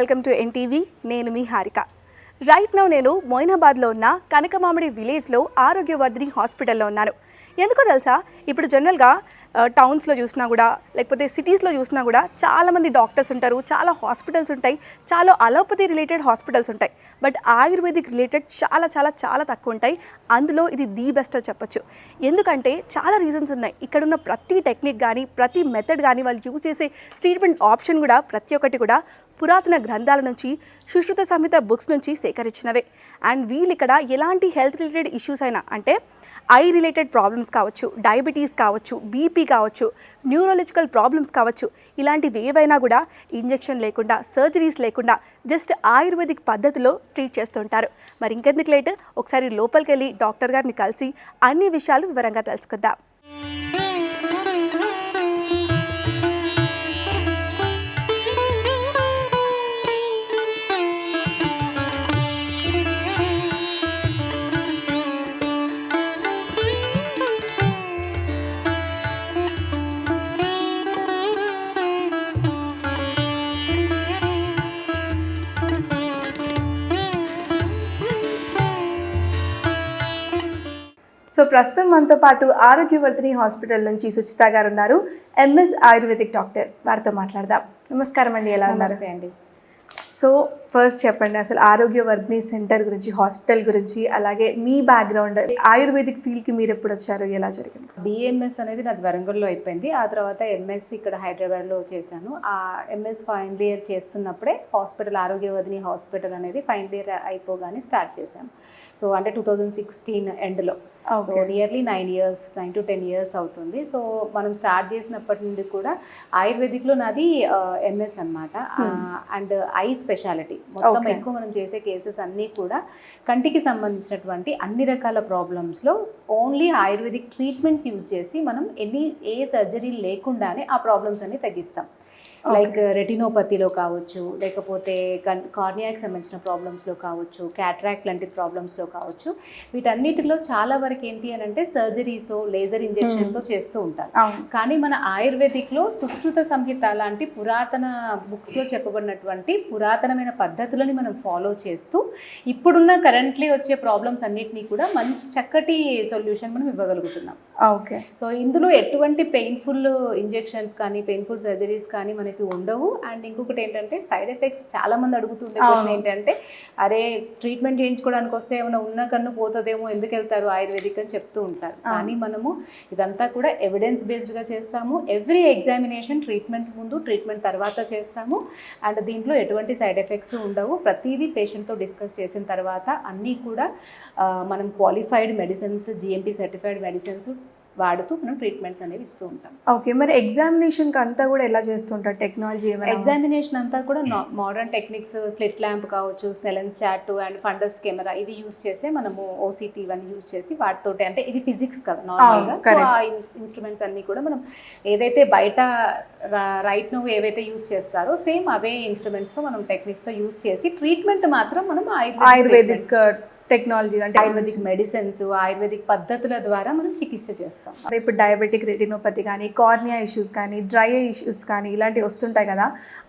Welcome to NTV. నేను మీ Harika. Right now నేను మొయినాబాద్లో ఉన్న కనకమామిడి విలేజ్లో ఆరోగ్యవర్ధిని హాస్పిటల్లో ఉన్నాను. ఎందుకో తెలుసా, ఇప్పుడు జనరల్గా టౌన్స్లో చూసినా కూడా లేకపోతే సిటీస్లో చూసినా కూడా చాలామంది డాక్టర్స్ ఉంటారు, చాలా హాస్పిటల్స్ ఉంటాయి, చాలా అలోపతి రిలేటెడ్ హాస్పిటల్స్ ఉంటాయి. బట్ ఆయుర్వేదిక్ రిలేటెడ్ చాలా చాలా చాలా తక్కువ ఉంటాయి. అందులో ఇది ది బెస్ట్ అని చెప్పొచ్చు. ఎందుకంటే చాలా రీజన్స్ ఉన్నాయి. ఇక్కడున్న ప్రతి టెక్నిక్ కానీ ప్రతి మెథడ్ కానీ వాళ్ళు యూజ్ చేసే ట్రీట్మెంట్ ఆప్షన్ కూడా ప్రతి ఒక్కటి కూడా పురాతన గ్రంథాల నుంచి, సుశ్రుత సంహిత బుక్స్ నుంచి సేకరించినవే. అండ్ వీళ్ళు ఇక్కడ ఎలాంటి హెల్త్ రిలేటెడ్ ఇష్యూస్ అయినా, అంటే ఐ రిలేటెడ్ ప్రాబ్లమ్స్ కావచ్చు, డయాబెటీస్ కావచ్చు, బీపీ కావచ్చు, న్యూరలాజికల్ ప్రాబ్లమ్స్ కావచ్చు, ఇలాంటివి ఏవైనా కూడా ఇంజెక్షన్ లేకుండా, సర్జరీస్ లేకుండా జస్ట్ ఆయుర్వేదిక్ పద్ధతిలో ట్రీట్ చేస్తుంటారు. మరి ఇంకెందుకు లేట్, ఒకసారి లోపలికి వెళ్ళి డాక్టర్ గారిని కలిసి అన్ని విషయాలు వివరంగా తెలుసుకుందాం. సో ప్రస్తుతం మనతో పాటు ఆరోగ్యవర్ధిని హాస్పిటల్ నుంచి సుచిత గారు ఉన్నారు, ఎంఎస్ ఆయుర్వేదిక్ డాక్టర్. వారితో మాట్లాడదాం. నమస్కారం అండి, ఎలా ఉన్నారు? అండి. సో ఫస్ట్ చెప్పండి, అసలు ఆరోగ్యవర్ధిని సెంటర్ గురించి, హాస్పిటల్ గురించి, అలాగే మీ బ్యాక్గ్రౌండ్, ఆయుర్వేదిక్ ఫీల్డ్కి మీరు ఎప్పుడు వచ్చారు, ఎలా జరిగింది? బిఎంఎస్ అనేది నాది వరంగల్లో అయిపోయింది. ఆ తర్వాత ఎంఎస్ ఇక్కడ హైదరాబాద్లో చేశాను. ఆ ఎంఎస్ ఫైనల్ ఇయర్ చేస్తున్నప్పుడే హాస్పిటల్, ఆరోగ్యవర్ధిని హాస్పిటల్ అనేది ఫైనల్ ఇయర్ అయిపోగానే స్టార్ట్ చేశాను. సో అంటే 2016 ఎండ్లో. సో నియర్లీ 9 to 10 years అవుతుంది. సో మనం స్టార్ట్ చేసినప్పటి నుండి కూడా ఆయుర్వేదిక్లో నాది ఎంఎస్ అనమాట. అండ్ ఐ స్పెషాలిటీ మొత్తం ఎక్కువ మనం చేసే కేసెస్ అన్నీ కూడా కంటికి సంబంధించినటువంటి అన్ని రకాల ప్రాబ్లమ్స్లో ఓన్లీ ఆయుర్వేదిక్ ట్రీట్మెంట్స్ యూజ్ చేసి మనం ఏ సర్జరీ లేకుండానే ఆ ప్రాబ్లమ్స్ అన్ని తగ్గిస్తాం. లైక్ రెటినోపతిలో కావచ్చు, లేకపోతే కార్నియాకి సంబంధించిన ప్రాబ్లమ్స్లో కావచ్చు, క్యాట్రాక్ట్ లాంటి ప్రాబ్లమ్స్లో కావచ్చు. వీటన్నిటిలో చాలా వరకు ఏంటి అని అంటే సర్జరీసో, లేజర్ ఇంజెక్షన్సో చేస్తూ ఉంటారు. కానీ మన ఆయుర్వేదిక్లో సుశ్రుత సంహిత లాంటి పురాతన బుక్స్లో చెప్పబడినటువంటి పురాతనమైన పద్ధతులని మనం ఫాలో చేస్తూ ఇప్పుడున్న కరెంట్లీ వచ్చే ప్రాబ్లమ్స్ అన్నిటినీ కూడా మంచి చక్కటి సొల్యూషన్ మనం ఇవ్వగలుగుతున్నాం. ఓకే. సో ఇందులో ఎటువంటి పెయిన్ఫుల్ ఇంజెక్షన్స్ కానీ, పెయిన్ఫుల్ సర్జరీస్ కానీ మనకి ఉండవు. అండ్ ఇంకొకటి ఏంటంటే సైడ్ ఎఫెక్ట్స్. చాలా మంది అడుగుతుండే క్వశ్చన్ ఏంటంటే, అరే ట్రీట్మెంట్ చేయించుకోవడానికి వస్తే ఏమైనా ఉన్న కన్ను పోతుందేమో, ఎందుకు వెళ్తారు ఆయుర్వేదిక్ అని చెప్తూ ఉంటారు. కానీ మనము ఇదంతా కూడా ఎవిడెన్స్ బేస్డ్గా చేస్తాము. ఎవ్రీ ఎగ్జామినేషన్ ట్రీట్మెంట్ ముందు, ట్రీట్మెంట్ తర్వాత చేస్తాము. అండ్ దీంట్లో ఎటువంటి సైడ్ ఎఫెక్ట్స్ ఉండవు. ప్రతిదీ పేషెంట్తో డిస్కస్ చేసిన తర్వాత అన్నీ కూడా మనం qualified medicines, GMP certified medicines వాడుతూ మనం ట్రీట్మెంట్స్ అనేవి ఇస్తూ ఉంటాం. ఓకే. మరి ఎగ్జామినేషన్కి అంతా కూడా ఎలా చేస్తుంటారు? టెక్నాలజీ ఏమైనా? ఎగ్జామినేషన్ అంతా కూడా మోడర్న్ టెక్నిక్స్, స్లిట్ ల్యాంప్ కావచ్చు, స్నెలెన్స్ చార్ట్ అండ్ ఫండస్ కెమెరా ఇవి యూజ్ చేసి మనము ఓసిటీ ఇవన్నీ యూజ్ చేసి వాటితోటి, అంటే ఇది ఫిజిక్స్ కదా నార్మల్గా. సో ఆ ఇన్స్ట్రుమెంట్స్ అన్నీ కూడా మనం ఏదైతే బయట రైట్ నో ఏవైతే యూజ్ చేస్తారో సేమ్ అవే ఇన్స్ట్రుమెంట్స్తో మనం టెక్నిక్స్తో యూజ్ చేసి ట్రీట్మెంట్ మాత్రం మనం ఆయుర్వేదిక్ టెక్నాలజీ, అంటే ఆయుర్వేదిక్ మెడిసిన్స్, ఆయుర్వేదిక్ పద్ధతుల ద్వారా మనం చికిత్స చేస్తాం. ఇప్పుడు డయాబెటిక్ రెటినోపతి కానీ, కార్నియా ఇష్యూస్ కానీ, డ్రై ఇష్యూస్ కానీ ఇలాంటివి వస్తుంటాయి కదా.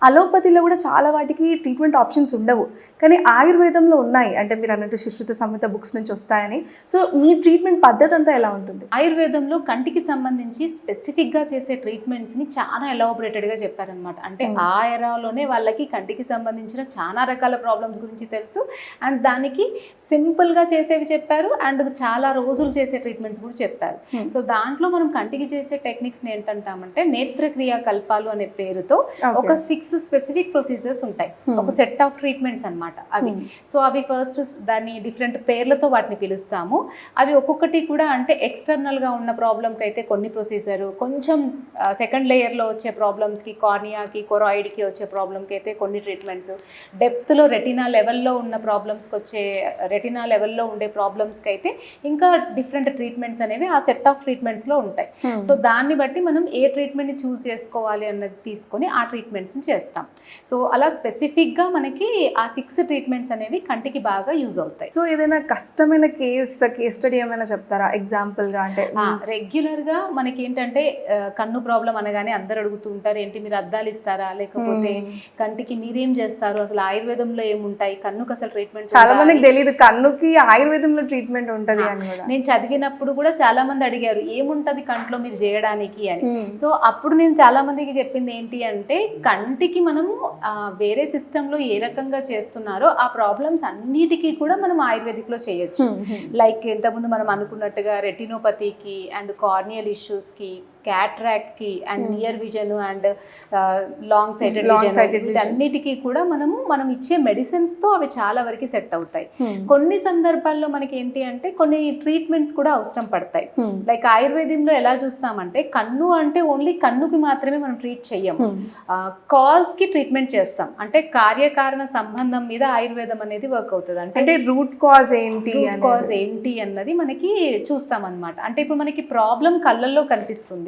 అలోపతిలో కూడా చాలా వాటికి ట్రీట్మెంట్ ఆప్షన్స్ ఉండవు, కానీ ఆయుర్వేదంలో ఉన్నాయి. అంటే మీరు అన్నట్టు సుశ్రుత సంహిత బుక్స్ నుంచి వస్తాయని. సో మీ ట్రీట్మెంట్ పద్ధతి అంతా ఎలా ఉంటుంది? ఆయుర్వేదంలో కంటికి సంబంధించి స్పెసిఫిక్గా చేసే ట్రీట్మెంట్స్ని చాలా ఎలాబొరేటెడ్గా చెప్పారనమాట. అంటే ఆ ఎరాలోనే వాళ్ళకి కంటికి సంబంధించిన చాలా రకాల ప్రాబ్లమ్స్ గురించి తెలుసు. అండ్ దానికి సింపుల్గా చేసేవి చెప్పారు, అండ్ చాలా రోజులు చేసే ట్రీట్మెంట్స్ కూడా చెప్పారు. సో దాంట్లో మనం కంటికి చేసే టెక్నిక్స్ ఏంటంటామంటే నేత్రక్రియ కల్పాలు అనే పేరుతో ఒక 6 స్పెసిఫిక్ ప్రొసీజర్స్ ఉంటాయి, ఒక సెట్ ఆఫ్ ట్రీట్మెంట్స్ అనమాట అవి. సో అవి ఫస్ట్ దాన్ని డిఫరెంట్ పేర్లతో వాటిని పిలుస్తాము. అవి ఒక్కొక్కటి కూడా అంటే ఎక్స్టర్నల్గా ఉన్న ప్రాబ్లంకి అయితే కొన్ని ప్రొసీజరు, కొంచెం సెకండ్ లేయర్లో వచ్చే ప్రాబ్లమ్స్కి, కార్నియాకి, కొరాయిడ్కి వచ్చే ప్రాబ్లంకి అయితే కొన్ని ట్రీట్మెంట్స్, డెప్త్లో రెటినా లెవెల్లో ఉన్న ప్రాబ్లమ్స్కి వచ్చే రెటినా లెవెల్లో ఉండే ప్రాబ్లమ్స్కి అయితే ఇంకా డిఫరెంట్ ట్రీట్మెంట్స్ అనేవి ఆ సెట్ ఆఫ్ ట్రీట్మెంట్స్లో ఉంటాయి. సో దాన్ని బట్టి మనం ఏ ట్రీట్మెంట్ని చూస్ చేసుకోవాలి అన్నది తీసుకొని ఆ ట్రీట్మెంట్స్ని చేస్తాం. సో అలా స్పెసిఫిక్గా మనకి ఆ 6 ట్రీట్మెంట్స్ అనేవి కంటికి బాగా యూజ్ అవుతాయి. సో ఏదైనా కష్టమైన కేస్ స్టడీ ఏమైనా చెప్తారా ఎగ్జాంపుల్గా? అంటే రెగ్యులర్గా మనకి ఏంటంటే కన్ను ప్రాబ్లం అనగానే అందరు అడుగుతూ ఉంటారు, ఏంటి మీరు అద్దాలు ఇస్తారా, లేకపోతే కంటికి మీరేం చేస్తారు, అసలు ఆయుర్వేదంలో ఏముంటాయి, కన్నుకు అసలు ట్రీట్మెంట్ చాలా మందికి తెలియదు కన్నుకి ఆయుర్వేదంలో ట్రీట్మెంట్ ఉంటది అని కూడా. నేను చదివినప్పుడు కూడా చాలా మంది అడిగారు ఏముంటది కంట్లో మీరు చేయడానికి అని. సో అప్పుడు నేను చాలా మందికి చెప్పింది ఏంటి అంటే కంటికి మనము వేరే సిస్టంలో ఏ రకంగా చేస్తున్నారో ఆ ప్రాబ్లమ్స్ అన్నిటికీ కూడా మనం ఆయుర్వేదిక్ లో చేయొచ్చు. లైక్ ఇంతకుముందు మనం అనుకున్నట్టుగా రెటినోపతికి అండ్ కార్నియల్ ఇష్యూస్ కి, క్యాట్రాక్ట్ కి and near vision and long sighted vision, వీటన్నిటికీ కూడా మనం ఇచ్చే మెడిసిన్స్ తో అవి చాలా వరకు సెట్ అవుతాయి. కొన్ని సందర్భాల్లో మనకి ఏంటి అంటే కొన్ని ట్రీట్మెంట్స్ కూడా అవసరం పడతాయి. లైక్ ఆయుర్వేదంలో ఎలా చూస్తామంటే కన్ను అంటే ఓన్లీ కన్నుకి మాత్రమే మనం ట్రీట్ చెయ్యము, కాజ్ కి ట్రీట్మెంట్ చేస్తాం. అంటే కార్యకారణ సంబంధం మీద ఆయుర్వేదం అనేది వర్క్ అవుతుంది. అంటే రూట్ కాజ్ ఏంటి అన్నది మనకి చూస్తాం అన్నమాట. అంటే ఇప్పుడు మనకి ప్రాబ్లం కళ్ళల్లో కనిపిస్తుంది,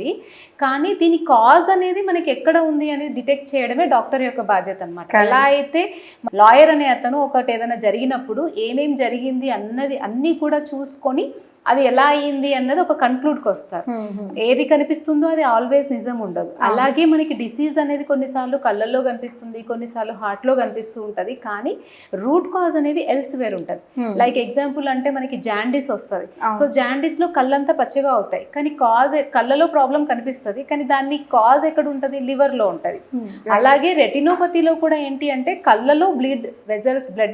కానీ దీని కాజ్ అనేది మనకి ఎక్కడ ఉంది అనేది డిటెక్ట్ చేయడమే డాక్టర్ యొక్క బాధ్యత అన్నమాట. ఎలా అయితే లాయర్ అనే అతను ఒకటి ఏదైనా జరిగినప్పుడు ఏమేం జరిగింది అన్నది అన్ని కూడా చూసుకొని అది ఎలా అయ్యింది అన్నది ఒక కన్క్లూడ్కి వస్తారు. ఏది కనిపిస్తుందో అది ఆల్వేస్ నిజం ఉండదు. అలాగే మనకి డిసీజ్ అనేది కొన్నిసార్లు కళ్ళల్లో కనిపిస్తుంది, కొన్నిసార్లు హార్ట్లో కనిపిస్తూ ఉంటుంది, కానీ రూట్ కాజ్ అనేది ఎల్స్వేర్ ఉంటుంది. లైక్ ఎగ్జాంపుల్ అంటే మనకి జాండీస్ వస్తుంది. సో జాండీస్ లో కళ్ళంతా పచ్చగా అవుతాయి, కానీ కాజ్ కళ్ళలో ప్రాబ్లం కనిపిస్తుంది, కానీ దాన్ని కాజ్ ఎక్కడ ఉంటుంది, లివర్ లో ఉంటుంది. అలాగే రెటినోపతిలో కూడా ఏంటి అంటే కళ్ళలో బ్లడ్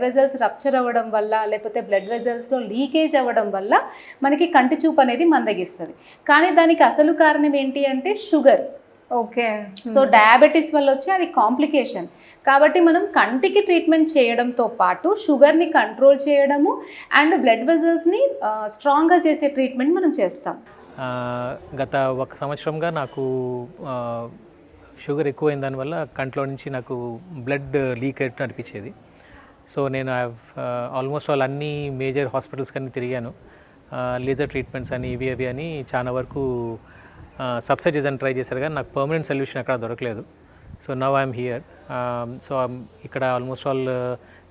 వెజల్స్ రప్చర్ అవ్వడం వల్ల, లేకపోతే బ్లడ్ వెజల్స్ లో లీకేజ్ అవ్వడం వల్ల మనకి కంటి చూపు అనేది మందగిస్తుంది. కానీ దానికి అసలు కారణం ఏంటి అంటే షుగర్. ఓకే. సో డయాబెటీస్ వల్ల వచ్చే అది కాంప్లికేషన్. కాబట్టి మనం కంటికి ట్రీట్మెంట్ చేయడంతో పాటు షుగర్ని కంట్రోల్ చేయడము అండ్ బ్లడ్ వెజల్స్ని స్ట్రాంగ్గా చేసే ట్రీట్మెంట్ మనం చేస్తాం. గత 1 సంవత్సరంగా నాకు షుగర్ ఎక్కువైన దానివల్ల కంట్లో నుంచి నాకు బ్లడ్ లీక్ అయినట్టు అనిపించేది. సో నేను ఆల్మోస్ట్ అన్ని మేజర్ హాస్పిటల్స్ కానీ తిరిగాను. లేజర్ ట్రీట్మెంట్స్ అని ఇవి అవి అని చాలా వరకు సబ్సిడీస్ అని ట్రై చేశారు, కానీ నాకు పర్మనెంట్ సొల్యూషన్ అక్కడ దొరకలేదు. So now I'm here. So ఇక్కడ ఆల్మోస్ట్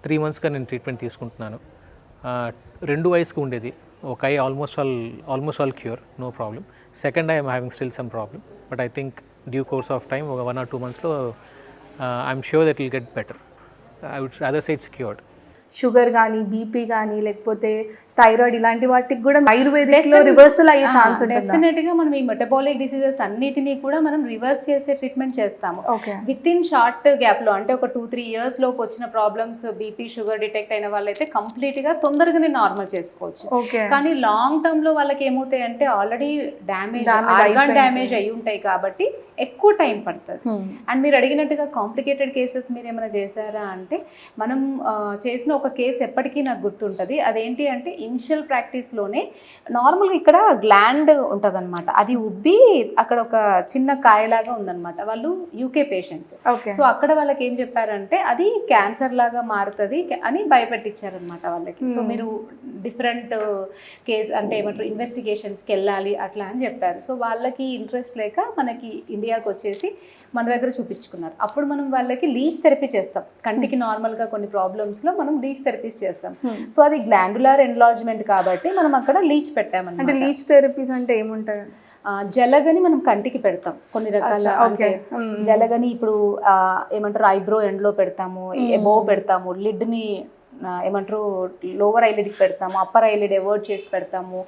3 మంత్స్గా నేను ట్రీట్మెంట్ తీసుకుంటున్నాను. 2 ఐస్కి ఉండేది, ఒక eye almost all cure, no problem. Second I'm having still some problem, but I think due course of time ఒక 1 or 2 monthsలో I'm sure that will get better. I would rather say it's cured. Sugar కానీ, BP కానీ, లేకపోతే thyroid ఇలాంటి వాటికి కూడా ayurvedic లో reversal అయ్యే ఛాన్స్ ఉంటుంది. డెఫినెట్ గా మనం ఈ మెటబాలిక్ డిసీజెస్ అన్నిటినీ కూడా మనం రివర్స్ చేసే ట్రీట్మెంట్ చేస్తాము. విత్ ఇన్ షార్ట్ గ్యాప్ లో, అంటే ఒక 2-3 years లోపు వచ్చిన ప్రాబ్లమ్స్ బీపీ షుగర్ డిటెక్ట్ అయిన వాళ్ళైతే కంప్లీట్ గా తొందరగానే నార్మల్ చేసుకోవచ్చు. కానీ లాంగ్ టర్మ్ లో వాళ్ళకి ఏమవుతాయి అంటే ఆల్రెడీ డ్యామేజ్ అయి ఉంటాయి కాబట్టి ఎక్కువ టైం పడుతుంది. అండ్ మీరు అడిగినట్టుగా కాంప్లికేటెడ్ కేసెస్ మీరు ఏమైనా చేశారా అంటే, మనం చేసిన ఒక కేసు ఎప్పటికీ నాకు గుర్తుంటుంది. అదేంటి అంటే ఇనిషియల్ ప్రాక్టీస్లోనే నార్మల్గా ఇక్కడ గ్లాండ్ ఉంటుంది అనమాట, అది ఉబ్బి అక్కడ ఒక చిన్న కాయలాగా ఉందన్నమాట. వాళ్ళు యూకే పేషెంట్స్. సో అక్కడ వాళ్ళకి ఏం చెప్పారంటే అది క్యాన్సర్ లాగా మారుతుంది అని భయపెట్టించారనమాట వాళ్ళకి. సో మీరు డిఫరెంట్ కేస్ అంటే ఏమంటారు ఇన్వెస్టిగేషన్స్కి వెళ్ళాలి అట్లా అని చెప్పారు. సో వాళ్ళకి ఇంట్రెస్ట్ లేక మనకి ఇండియాకి వచ్చేసి మన దగ్గర చూపించుకున్నారు. అప్పుడు మనం వాళ్ళకి లీచ్ థెరపీ చేస్తాం. కంటికి నార్మల్గా కొన్ని ప్రాబ్లమ్స్లో మనం లీచ్ థెరపీస్ చేస్తాం. సో అది గ్లాండులర్ ఎన్లార్జ్మెంట్ కాబట్టి మనం అక్కడ లీచ్ పెట్టామన్నమాట. అంటే లీచ్ థెరపీస్ అంటే ఏముంటాయి? జలగని మనం కంటికి పెడతాం కొన్ని రకాల. అంటే జలగని ఇప్పుడు ఏమంటారు ఐబ్రో ఎండ్లో పెడతాము, ఎబో పెడతాము, లిడ్ని ఏమంటారు లోవర్ ఐలిడ్కి పెడతాము, అప్పర్ ఐలిడ్ అవాయిడ్ చేసి పెడతాము,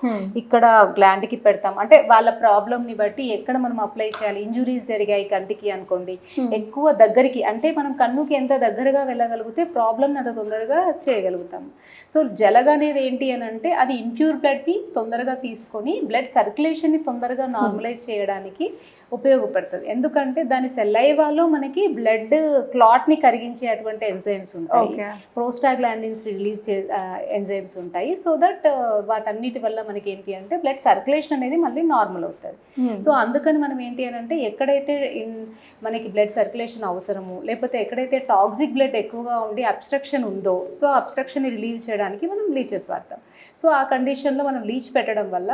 ఇక్కడ గ్లాండ్కి పెడతాము. అంటే వాళ్ళ ప్రాబ్లమ్ని బట్టి ఎక్కడ మనం అప్లై చేయాలి. ఇంజురీస్ జరిగాయి కంటికి అనుకోండి, ఎక్కువ దగ్గరికి అంటే మనం కన్నుకి ఎంత దగ్గరగా వెళ్ళగలిగితే ప్రాబ్లమ్ని అంత తొందరగా చేయగలుగుతాము. సో జలగ అనేది ఏంటి అని అంటే అది ఇంప్యూర్ బ్లడ్ని తొందరగా తీసుకొని బ్లడ్ సర్క్యులేషన్ని తొందరగా నార్మలైజ్ చేయడానికి ఉపయోగపడుతుంది. ఎందుకంటే దాని సెలైవాలో మనకి బ్లడ్ క్లాట్ని కరిగించేటువంటి ఎంజైమ్స్ ఉంటాయి, Okay. ప్రోస్టాగ్లాండిన్స్ రిలీజ్ ఎంజైమ్స్ ఉంటాయి. సో దట్ వాటన్నిటి వల్ల మనకి ఏంటి అంటే బ్లడ్ సర్క్యులేషన్ అనేది మళ్ళీ నార్మల్ అవుతుంది. సో అందుకని మనం ఏంటి అని అంటే ఎక్కడైతే మనకి బ్లడ్ సర్క్యులేషన్ అవసరము, లేకపోతే ఎక్కడైతే టాక్సిక్ బ్లడ్ ఎక్కువగా ఉండి అబ్స్ట్రక్షన్ ఉందో, సో అబ్స్ట్రక్షన్ రిలీవ్ చేయడానికి మనం లీచెస్ వాడతాం. సో ఆ కండిషన్లో మనం లీచ్ పెట్టడం వల్ల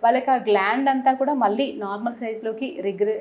వాళ్ళకి ఆ గ్లాండ్ అంతా కూడా మళ్ళీ నార్మల్ సైజ్లోకి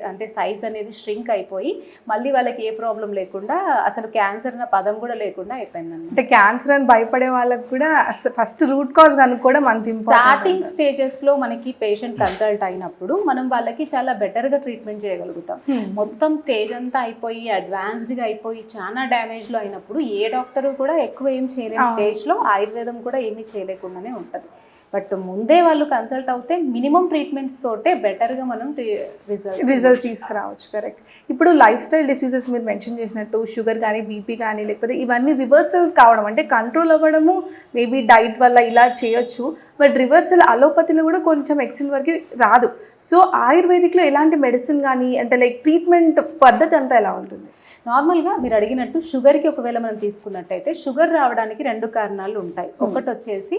అంటే సైజ్ అనేది స్ట్రింక్ అయిపోయి మళ్ళీ వాళ్ళకి ఏ ప్రాబ్లం లేకుండా, అసలు క్యాన్సర్ అన్న పదం కూడా లేకుండా అయిపోయింది అన్నమాట. అంటే క్యాన్సర్ అని భయపడే వాళ్ళకి కూడా ఫస్ట్ రూట్ కాజ్ కనుక్కోవడం అంత ఇంపార్టెంట్. స్టార్టింగ్ స్టేజెస్లో మనకి పేషెంట్ కన్సల్ట్ అయినప్పుడు మనం వాళ్ళకి చాలా బెటర్గా ట్రీట్మెంట్ చేయగలుగుతాం. మొత్తం స్టేజ్ అంతా అయిపోయి అడ్వాన్స్డ్గా అయిపోయి చాలా డ్యామేజ్లో అయినప్పుడు ఏ డాక్టరు కూడా ఎక్కువ ఏం చేయలేని స్టేజ్లో ఆయుర్వేదం కూడా ఏమీ చేయలేకుండానే ఉంటుంది. బట్ ముందే వాళ్ళు కన్సల్ట్ అవుతే మినిమం ట్రీట్మెంట్స్ తోటే బెటర్గా మనం రిజల్ట్స్ తీసుకురావచ్చు. కరెక్ట్. ఇప్పుడు లైఫ్ స్టైల్ డిసీజెస్ మీరు మెన్షన్ చేసినట్టు షుగర్ కానీ బీపీ కానీ లేకపోతే ఇవన్నీ రివర్సల్స్ కావడం, అంటే కంట్రోల్ అవ్వడము మేబీ డైట్ వల్ల ఇలా చేయొచ్చు, బట్ రివర్సల్ అలోపతిలో కూడా కొంచెం ఎక్స్టెంట్ వరకు రాదు. సో ఆయుర్వేదిక్లో ఎలాంటి మెడిసిన్ కానీ అంటే లైక్ ట్రీట్మెంట్ పద్ధతి అంతా ఎలా ఉంటుంది? నార్మల్గా మీరు అడిగినట్టు షుగర్కి ఒకవేళ మనం తీసుకున్నట్టయితే షుగర్ రావడానికి 2 కారణాలు ఉంటాయి. ఒకటి వచ్చేసి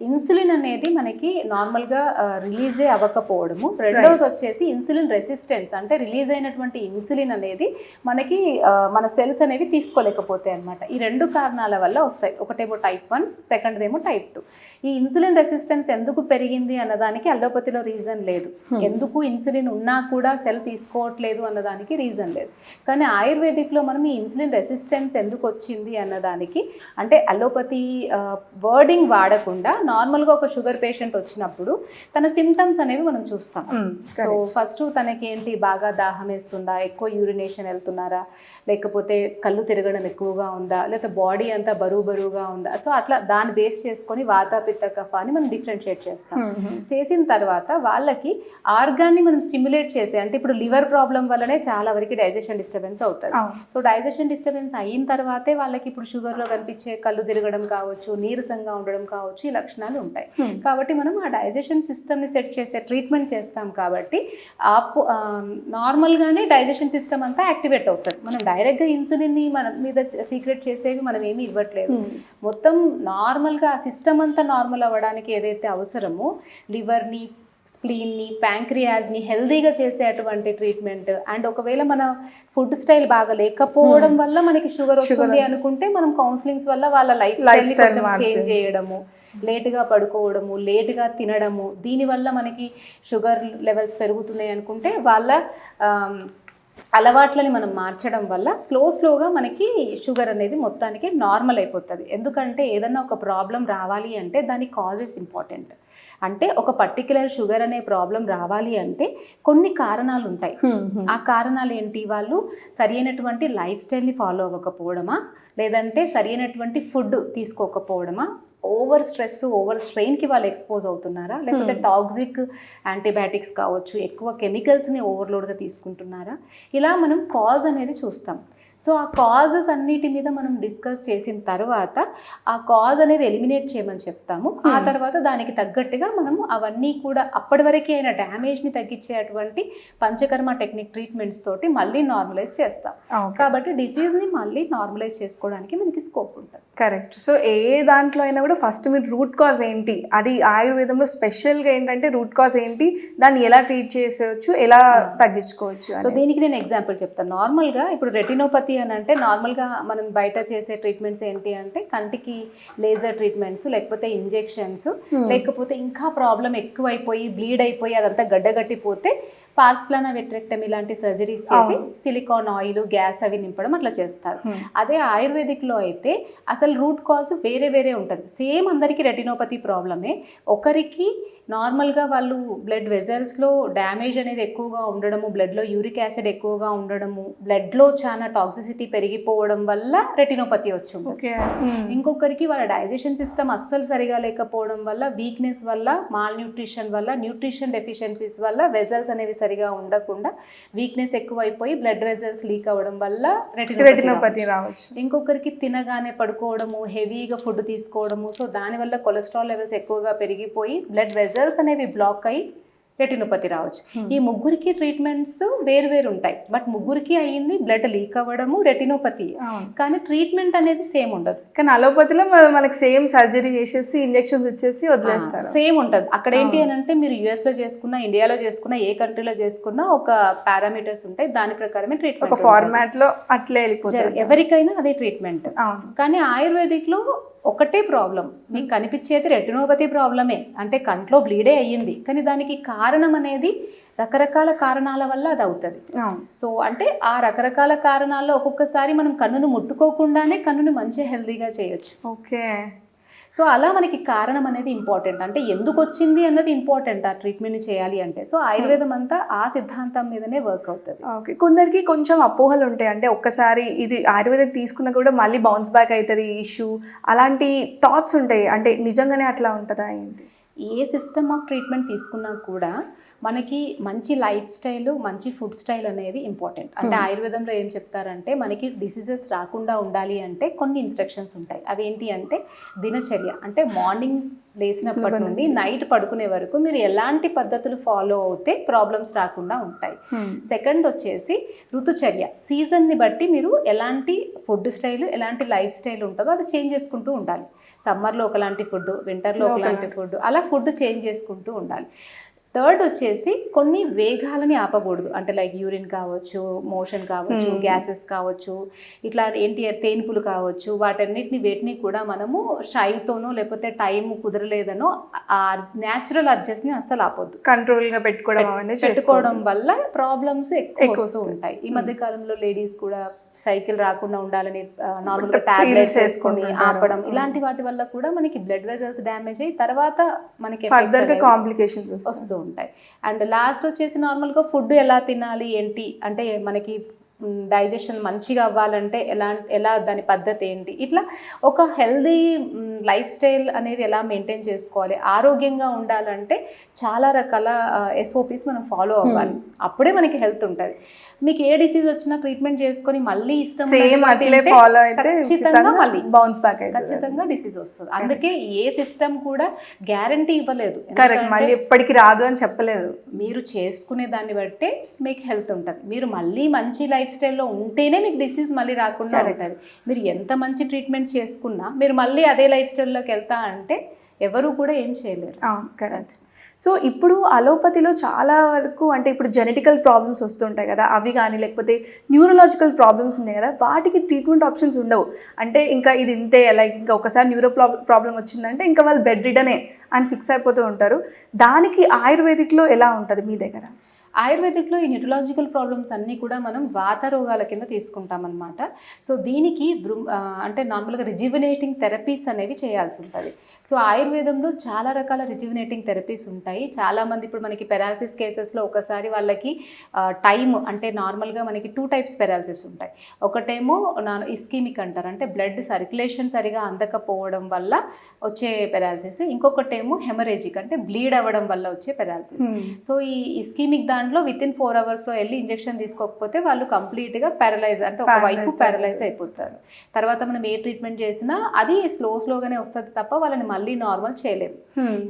ఇన్సులిన్ అనేది మనకి నార్మల్గా రిలీజే అవ్వకపోవడము, రెండవది వచ్చేసి ఇన్సులిన్ రెసిస్టెన్స్, అంటే రిలీజ్ అయినటువంటి ఇన్సులిన్ అనేది మనకి మన సెల్స్ అనేవి తీసుకోలేకపోతాయి అనమాట. ఈ 2 కారణాల వల్ల వస్తాయి. ఒకటేమో టైప్ 1, సెకండ్ ఏమో టైప్ 2. ఈ ఇన్సులిన్ రెసిస్టెన్స్ ఎందుకు పెరిగింది అన్నదానికి అలోపతిలో రీజన్ లేదు. ఎందుకు ఇన్సులిన్ ఉన్నా కూడా సెల్ తీసుకోవట్లేదు అన్నదానికి రీజన్ లేదు. కానీ ఆయుర్వేదిక్ లో మనం ఈ ఇన్సులిన్ రెసిస్టెన్స్ ఎందుకు వచ్చింది అన్నదానికి, అంటే అలోపతి వర్డింగ్ వాడకుండా నార్మల్గా ఒక షుగర్ పేషెంట్ వచ్చినప్పుడు తన సిమ్టమ్స్ అనేవి మనం చూస్తాం. సో ఫస్ట్ తనకి ఏంటి, బాగా దాహం వేస్తుందా, ఎక్కువ యూరినేషన్ వెళ్తున్నారా, లేకపోతే కళ్ళు తిరగడం ఎక్కువగా ఉందా, లేకపోతే బాడీ అంతా బరువుగా ఉందా. సో అట్లా దాన్ని బేస్ చేసుకొని వాత పిత్త కఫ అని మనం డిఫరెన్షియేట్ చేస్తాం. చేసిన తర్వాత వాళ్ళకి ఆర్గాన్ని మనం స్టిమ్యులేట్ చేసే, అంటే ఇప్పుడు లివర్ ప్రాబ్లం వల్లనే చాలా వరకు డైజెషన్ డిస్టర్బెన్స్ అవుతుంది. సో డైజెషన్ డిస్టర్బెన్స్ అయిన తర్వాతే వాళ్ళకి ఇప్పుడు షుగర్లో కనిపించే కళ్ళు తిరగడం కావచ్చు, నీరసంగా ఉండడం కావచ్చు, ఈ లక్షణాలు ఉంటాయి. కాబట్టి మనం ఆ డైజెషన్ సిస్టమ్ని సెట్ చేసే ట్రీట్మెంట్ చేస్తాం. కాబట్టి నార్మల్గానే డైజెషన్ సిస్టమ్ అంతా యాక్టివేట్ అవుతుంది. మనం డైరెక్ట్గా ఇన్సులిన్ని మన మీద సీక్రెట్ చేసేవి మనం ఏమీ ఇవ్వట్లేదు. మొత్తం నార్మల్గా ఆ సిస్టమ్ అంతా నార్మల్ అవ్వడానికి ఏదైతే అవసరమో లివర్ని, స్ప్లీన్ని, ప్యాంక్రియాస్ని హెల్దీగా చేసేటువంటి ట్రీట్మెంట్. అండ్ ఒకవేళ మన ఫుడ్ స్టైల్ బాగా లేకపోవడం వల్ల మనకి షుగర్ వస్తుంది అనుకుంటే మనం కౌన్సిలింగ్స్ వల్ల వాళ్ళ లైఫ్ స్టైల్ చేంజ్ చేయడము, లేటుగా పడుకోవడము, లేటుగా తినడము, దీనివల్ల మనకి షుగర్ లెవెల్స్ పెరుగుతున్నాయి అనుకుంటే వాళ్ళ అలవాట్లని మనం మార్చడం వల్ల స్లోగా మనకి షుగర్ అనేది మొత్తానికి నార్మల్ అయిపోతుంది. ఎందుకంటే ఏదన్నా ఒక ప్రాబ్లం రావాలి అంటే దాని కాజెస్ ఇంపార్టెంట్. అంటే ఒక పర్టిక్యులర్ షుగర్ అనే ప్రాబ్లం రావాలి అంటే కొన్ని కారణాలు ఉంటాయి. ఆ కారణాలు ఏంటి, వాళ్ళు సరి అయినటువంటి లైఫ్ స్టైల్ని ఫాలో అవ్వకపోవడమా, లేదంటే సరి అయినటువంటి ఫుడ్ తీసుకోకపోవడమా, ఓవర్ స్ట్రెస్, ఓవర్ స్ట్రెయిన్కి వాళ్ళు ఎక్స్పోజ్ అవుతున్నారా, లేకపోతే టాక్సిక్ యాంటీబయాటిక్స్ కావచ్చు, ఎక్కువ కెమికల్స్ని ఓవర్లోడ్గా తీసుకుంటున్నారా, ఇలా మనం కాజ్ అనేది చూస్తాం. సో ఆ కాజెస్ అన్నిటి మీద మనం డిస్కస్ చేసిన తర్వాత ఆ కాజ్ అనేది ఎలిమినేట్ చేయమని చెప్తాము. ఆ తర్వాత దానికి తగ్గట్టుగా మనము అవన్నీ కూడా అప్పటి వరకు అయిన డ్యామేజ్ని తగ్గించేటువంటి పంచకర్మ టెక్నిక్ ట్రీట్మెంట్స్ తోటి మళ్ళీ నార్మలైజ్ చేస్తాం. కాబట్టి డిసీజ్ని మళ్ళీ నార్మలైజ్ చేసుకోవడానికి మనకి స్కోప్ ఉంటుంది. కరెక్ట్. సో ఏ దాంట్లో అయినా కూడా ఫస్ట్ మీరు రూట్ కాజ్ ఏంటి, అది ఆయుర్వేదంలో స్పెషల్గా ఏంటంటే రూట్ కాజ్ ఏంటి, దాన్ని ఎలా ట్రీట్ చేసేవచ్చు, ఎలా తగ్గించుకోవచ్చు. సో దీనికి నేను ఎగ్జాంపుల్ చెప్తాను. నార్మల్గా ఇప్పుడు రెటినోపతి అని అంటే నార్మల్గా మనం బయట చేసే ట్రీట్మెంట్స్ ఏంటి అంటే కంటికి లేజర్ ట్రీట్మెంట్స్, లేకపోతే ఇంజెక్షన్స్, లేకపోతే ఇంకా ప్రాబ్లం ఎక్కువైపోయి బ్లీడ్ అయిపోయి అదంతా గడ్డగట్టిపోతే పార్స్ప్లానా వెట్రెక్టమీ లాంటి సర్జరీస్ చేసి సిలికాన్ ఆయిల్, గ్యాస్ అవి నింపడం అట్లా చేస్తారు. అదే ఆయుర్వేదిక్లో అయితే అసలు రూట్ కాజ్ వేరే ఉంటుంది. సేమ్ అందరికీ రెటినోపతి ప్రాబ్లమే. ఒకరికి నార్మల్గా వాళ్ళు బ్లడ్ వెజల్స్లో డ్యామేజ్ అనేది ఎక్కువగా ఉండడము, బ్లడ్లో యూరిక్ యాసిడ్ ఎక్కువగా ఉండడము, బ్లడ్లో చాలా టాక్సిసిటీ పెరిగిపోవడం వల్ల రెటినోపతి వచ్చింది. ఇంకొకరికి వాళ్ళ డైజెషన్ సిస్టమ్ అస్సలు సరిగా లేకపోవడం వల్ల, వీక్నెస్ వల్ల, మాల్ న్యూట్రిషన్ వల్ల, న్యూట్రిషన్ డెఫిషియన్సీస్ వల్ల వెజల్స్ అనేవి సరిగా ఉండకుండా వీక్నెస్ ఎక్కువైపోయి బ్లడ్ వెజల్స్ లీక్ అవ్వడం వల్ల రెటినోపతి రావచ్చు. ఇంకొకరికి తినగానే పడుకోవడము, హెవీగా ఫుడ్ తీసుకోవడము, సో దానివల్ల కొలెస్ట్రాల్ లెవెల్స్ ఎక్కువగా పెరిగిపోయి బ్లడ్ వెజల్స్ అనేవి బ్లాక్ అయ్యి రెటినోపతి రావచ్చు. ఈ ముగ్గురికి ట్రీట్మెంట్స్ వేరు ఉంటాయి, బట్ ముగ్గురికి అయ్యింది బ్లడ్ లీక్ అవ్వడము రెటినోపతి, కానీ ట్రీట్మెంట్ అనేది సేమ్ ఉండదు. కానీ అలోపతిలో మనకి సేమ్ సర్జరీ చేసేసి ఇంజెక్షన్స్ ఇచ్చేసి వదిలేస్తారు. సేమ్ ఉంటుంది. అక్కడ ఏంటి అని అంటే మీరు US లో చేసుకున్నా, ఇండియాలో చేసుకున్నా, ఏ కంట్రీలో చేసుకున్నా ఒక పారామీటర్స్ ఉంటాయి, దాని ప్రకారమే ట్రీట్మెంట్, ఒక ఫార్మాట్ లో అట్లే వెళ్ళిపోతారు. ఎవరికైనా అదే ట్రీట్మెంట్. కానీ ఆయుర్వేదిక్ లో ఒకటే ప్రాబ్లం, మీకు కనిపించేది రెటినోపతి ప్రాబ్లమే, అంటే కంట్లో బ్లీడే అయ్యింది, కానీ దానికి కారణం అనేది రకరకాల కారణాల వల్ల అది అవుతుంది. సో అంటే ఆ రకరకాల కారణాల్లో ఒక్కొక్కసారి మనం కన్నును ముట్టుకోకుండానే కన్నుని మంచి హెల్దీగా చేయొచ్చు. ఓకే. సో అలా మనకి కారణం అనేది ఇంపార్టెంట్, అంటే ఎందుకు వచ్చింది అన్నది ఇంపార్టెంట్ ఆ ట్రీట్మెంట్ చేయాలి అంటే. సో ఆయుర్వేదం అంతా ఆ సిద్ధాంతం మీదనే వర్క్ అవుతుంది. ఓకే. కొందరికి కొంచెం అపోహలు ఉంటాయి, అంటే ఒక్కసారి ఇది ఆయుర్వేదిక్ తీసుకున్నా కూడా మళ్ళీ బౌన్స్ బ్యాక్ అవుతుంది ఇష్యూ, అలాంటి థాట్స్ ఉంటాయి, అంటే నిజంగానే అట్లా ఉంటుందా ఏంటి? ఏ సిస్టమ్ ఆఫ్ ట్రీట్మెంట్ తీసుకున్నా కూడా మనకి మంచి లైఫ్ స్టైల్, మంచి ఫుడ్ స్టైల్ అనేది ఇంపార్టెంట్. అంటే ఆయుర్వేదంలో ఏం చెప్తారంటే మనకి డిసీజెస్ రాకుండా ఉండాలి అంటే కొన్ని ఇన్స్ట్రక్షన్స్ ఉంటాయి. అవి ఏంటి అంటే దినచర్య, అంటే మార్నింగ్ లేచినప్పటి నుండి నైట్ పడుకునే వరకు మీరు ఎలాంటి పద్ధతులు ఫాలో అవుతే ప్రాబ్లమ్స్ రాకుండా ఉంటాయి. సెకండ్ వచ్చేసి ఋతుచర్య, సీజన్ని బట్టి మీరు ఎలాంటి ఫుడ్ స్టైల్, ఎలాంటి లైఫ్ స్టైల్ ఉంటుందో అది చేంజ్ చేసుకుంటూ ఉండాలి. సమ్మర్లో ఒకలాంటి ఫుడ్, వింటర్లో ఒకలాంటి ఫుడ్, అలా ఫుడ్ చేంజ్ చేసుకుంటూ ఉండాలి. థర్డ్ వచ్చేసి కొన్ని వేగాలని ఆపకూడదు, అంటే లైక్ యూరిన్ కావచ్చు, మోషన్ కావచ్చు, గ్యాసెస్ కావచ్చు, ఇట్లా ఏంటి తేన్పులు కావచ్చు, వేటిని కూడా మనము షైతోనో లేకపోతే టైం కుదరలేదనో ఆ న్యాచురల్ అడ్జస్ట్ని అస్సలు ఆపొద్దు. కంట్రోల్గా పెట్టుకోవడం వల్ల ప్రాబ్లమ్స్ ఎక్కువ వస్తూ ఉంటాయి. ఈ మధ్య కాలంలో లేడీస్ కూడా సైకిల్ రాకుండా ఉండాలని నార్మల్గా టాబ్లెట్స్ వేసుకొని ఆపడం, ఇలాంటి వాటి వల్ల కూడా మనకి బ్లడ్ వెజల్స్ డ్యామేజ్ అయ్యి తర్వాత మనకి ఫర్దర్గా కాంప్లికేషన్స్ వస్తూ ఉంటాయి. అండ్ లాస్ట్ వచ్చేసి నార్మల్గా ఫుడ్ ఎలా తినాలి ఏంటి, అంటే మనకి డైజెషన్ మంచిగా అవ్వాలంటే ఎలా దాని పద్ధతి ఏంటి, ఇట్లా ఒక హెల్దీ లైఫ్ స్టైల్ అనేది ఎలా మెయింటైన్ చేసుకోవాలి, ఆరోగ్యంగా ఉండాలంటే చాలా రకాల SOPs మనం ఫాలో అవ్వాలి, అప్పుడే మనకి హెల్త్ ఉంటుంది. మీకు ఏ డిసీజ్ వచ్చినా ట్రీట్మెంట్ చేసుకొని మళ్ళీ ఇష్టం ఫాలో అయితే ఖచ్చితంగా మళ్ళీ బౌన్స్ బ్యాక్ ఖచ్చితంగా డిసీజ్ వస్తుంది. అందుకే ఏ సిస్టమ్ కూడా గ్యారంటీ ఇవ్వలేదు, మళ్ళీ ఎప్పటికీ రాదు అని చెప్పలేదు. మీరు చేసుకునే దాన్ని బట్టే మీకు హెల్త్ ఉంటుంది. మీరు మళ్ళీ మంచి లైఫ్ స్టైల్లో ఉంటేనే మీకు డిసీజ్ మళ్ళీ రాకుండా ఉంటుంది. మీరు ఎంత మంచి ట్రీట్మెంట్స్ చేసుకున్నా మీరు మళ్ళీ అదే లైఫ్ స్టైల్లోకి వెళ్తా అంటే ఎవరు కూడా ఏం చేయలేరు. కరెక్ట్. సో ఇప్పుడు అలోపతిలో చాలా వరకు అంటే ఇప్పుడు జెనెటికల్ ప్రాబ్లమ్స్ వస్తుంటాయి కదా, అవి కానీ లేకపోతే న్యూరలాజికల్ ప్రాబ్లమ్స్ ఉన్నాయి కదా, వాటికి ట్రీట్మెంట్ ఆప్షన్స్ ఉండవు. అంటే ఇంకా ఇది ఇంతే, లైక్ ఇంకా ఒకసారి న్యూరో ప్రాబ్లం వచ్చిందంటే ఇంకా వాళ్ళు బెడ్ రిడనే అని ఫిక్స్ అయిపోతూ ఉంటారు. దానికి ఆయుర్వేదిక్లో ఎలా ఉంటుంది మీ దగ్గర? ఆయుర్వేదిక్లో ఈ న్యూరలాజికల్ ప్రాబ్లమ్స్ అన్నీ కూడా మనం వాత రోగాల కింద తీసుకుంటాం అనమాట. సో దీనికి అంటే నార్మల్గా రిజ్యువినేటింగ్ థెరపీస్ అనేవి చేయాల్సి ఉంటుంది. సో ఆయుర్వేదంలో చాలా రకాల రిజ్యువినేటింగ్ థెరపీస్ ఉంటాయి. చాలామంది ఇప్పుడు మనకి పెరాలసిస్ కేసెస్లో ఒకసారి వాళ్ళకి టైమ్, అంటే నార్మల్గా మనకి 2 టైప్స్ పెరాలసిస్ ఉంటాయి. ఒకటేమో ఇస్కీమిక్ అంటారు, అంటే బ్లడ్ సర్క్యులేషన్ సరిగా అందకపోవడం వల్ల వచ్చే పెరాలసిస్. ఇంకొకటేమో హెమరేజిక్, అంటే బ్లీడ్ అవ్వడం వల్ల వచ్చే పెరాలసిస్. సో ఈ ఇస్కీమిక్ దాంట్లో వితిన్ 4 అవర్స్లో వెళ్ళి ఇంజెక్షన్ తీసుకోకపోతే వాళ్ళు కంప్లీట్గా పారలైజ్, అంటే ఒక వైపు పారలైజ్ అయిపోతారు. తర్వాత మనం ఏ ట్రీట్మెంట్ చేసినా అది స్లోగానే వస్తుంది తప్ప వాళ్ళని మళ్ళీ నార్మల్ చేయలేము.